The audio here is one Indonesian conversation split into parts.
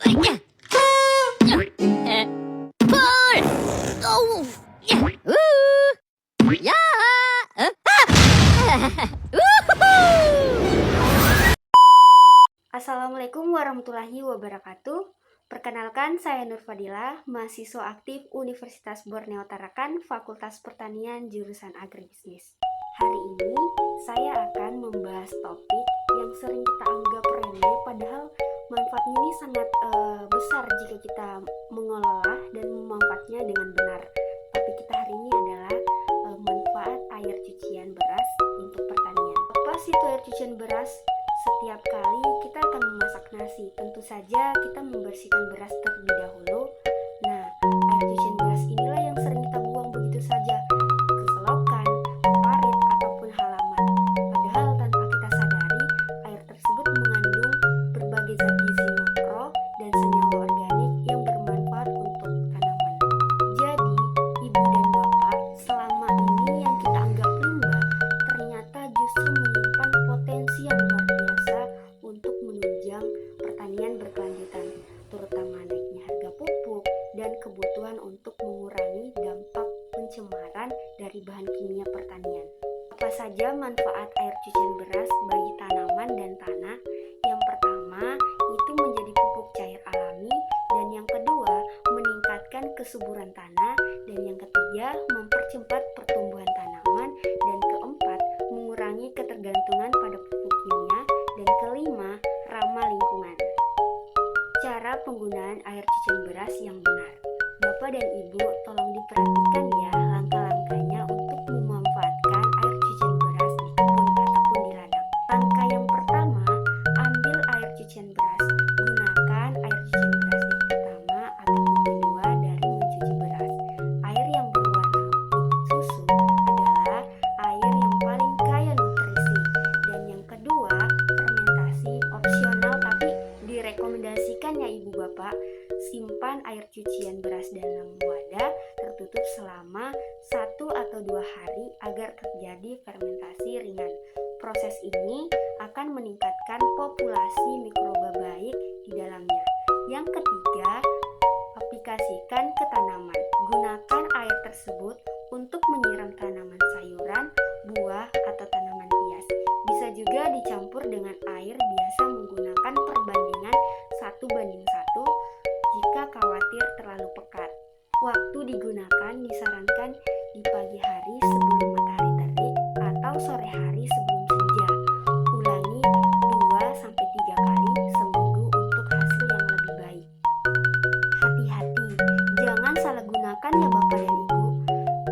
Pul! Oh! Ya! Assalamualaikum warahmatullahi wabarakatuh. Perkenalkan, saya Nur Fadila, mahasiswa aktif Universitas Borneo Tarakan, Fakultas Pertanian jurusan Agribisnis. Hari ini saya akan membahas topik yang sering kita anggap remeh, padahal manfaatnya ini sangat besar jika kita mengelola dan memanfaatnya dengan benar. Topik kita hari ini adalah manfaat air cucian beras untuk pertanian. Apa sih itu air cucian beras? Setiap kali kita akan memasak nasi, tentu saja kita membersihkan beras terlebih dahulu. Nah, air cucian beras inilah yang sering kita buang begitu saja ke selokan, parit, ataupun halaman. Padahal tanpa kita sadari, air tersebut mengandung berbagai zat gizi makro dan senyawa organik yang bermanfaat untuk tanaman. Jadi, ibu dan bapak, selama ini yang kita anggap limbah, ternyata justru menyimpan potensi yang luar biasa untuk menunjang pertanian berkelanjutan, terutama naiknya harga pupuk dan kebutuhan untuk mengurangi dampak pencemaran dari bahan kimia pertanian. Apa saja manfaat air cucian beras bagi tanaman dan tanah? Yang pertama, itu menjadi pupuk cair alami, dan yang kedua, meningkatkan kesuburan tanah, dan yang ketiga, mempercepat pertumbuhan tanaman, dan keempat, mengurangi ketergantungan pada pupuk kimia, dan kelima, ramah lingkungan. Cara penggunaan air cucian beras yang benar. Bapak dan Ibu, tolong diperhatikan ya langkah-langkahnya untuk memanfaatkan air cucian beras di kebun ataupun di ladang. Langkah yang pertama, ambil air cucian beras. Gunakan air cucian beras yang pertama ataupun kedua dari mencuci beras. Air yang berwarna putih susu adalah air yang paling kaya nutrisi. Dan yang kedua, fermentasi opsional tapi direkomendasikan ya Ibu Bapak. Simpan air cucian beras dalam wadah tertutup selama 1 atau 2 hari agar terjadi fermentasi ringan. Proses ini akan meningkatkan populasi mikroba baik di dalamnya. Yang ketiga, aplikasikan ke tanaman. Gunakan air tersebut untuk menyiram tanaman sayuran, buah, atau tanaman hias. Bisa juga dicampur dengan air biasa menggunakan perbandingan 1:1 jika khawatir terlalu pekat. Waktu digunakan disarankan di pagi hari sebelum matahari terik atau sore hari sebelum senja. Ulangi 2-3 kali seminggu untuk hasil yang lebih baik. Hati-hati, jangan salah gunakan ya Bapak dan Ibu.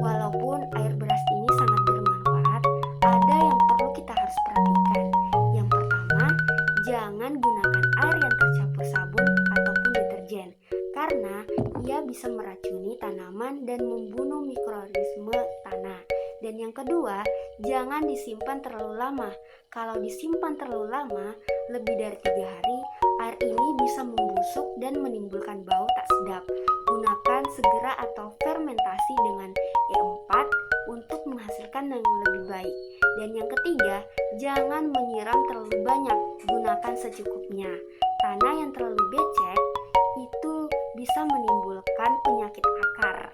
Walaupun air beras ini sangat bermanfaat, ada yang perlu kita harus perhatikan. Yang pertama, jangan gunakan air yang tercampur sabun ataupun deterjen, karena ia bisa meracuni tanaman dan membunuh mikroorganisme tanah. Dan yang kedua, jangan disimpan terlalu lama. Kalau disimpan terlalu lama, lebih dari 3 hari, air ini bisa membusuk dan menimbulkan bau tak sedap. Gunakan segera atau fermentasi dengan E4 untuk menghasilkan yang lebih baik. Dan yang ketiga, jangan menyiram terlalu banyak, gunakan secukupnya. Tanah yang terlalu becek itu bisa menimbulkan penyakit akar.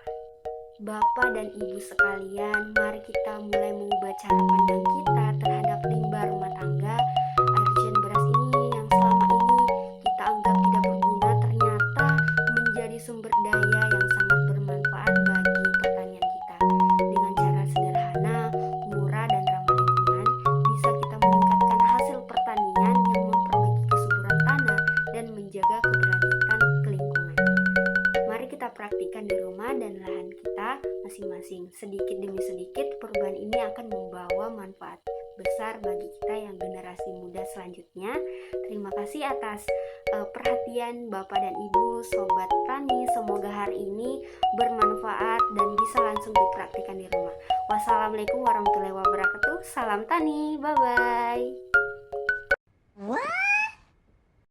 Bapak dan Ibu sekalian, mari kita mulai mengubah cara pandang kita terhadap limbah rumah tangga. Air cucian beras ini yang selama ini kita anggap tidak berguna ternyata menjadi sumber daya yang sangat bermanfaat bagi pertanian kita. Dengan cara sederhana, murah, dan ramah lingkungan, bisa kita meningkatkan hasil pertanian yang memperbaiki kesuburan tanah dan menjaga keberlanjutan lingkungan. Mari kita praktikkan di rumah dan lahan kita masing-masing. Sedikit demi sedikit, perubahan ini akan membawa manfaat besar bagi kita yang generasi muda selanjutnya. Terima kasih atas perhatian Bapak dan Ibu, Sobat Tani. Semoga hari ini bermanfaat dan bisa langsung dipraktikkan di rumah. Wassalamualaikum warahmatullahi wabarakatuh. Salam tani, bye-bye.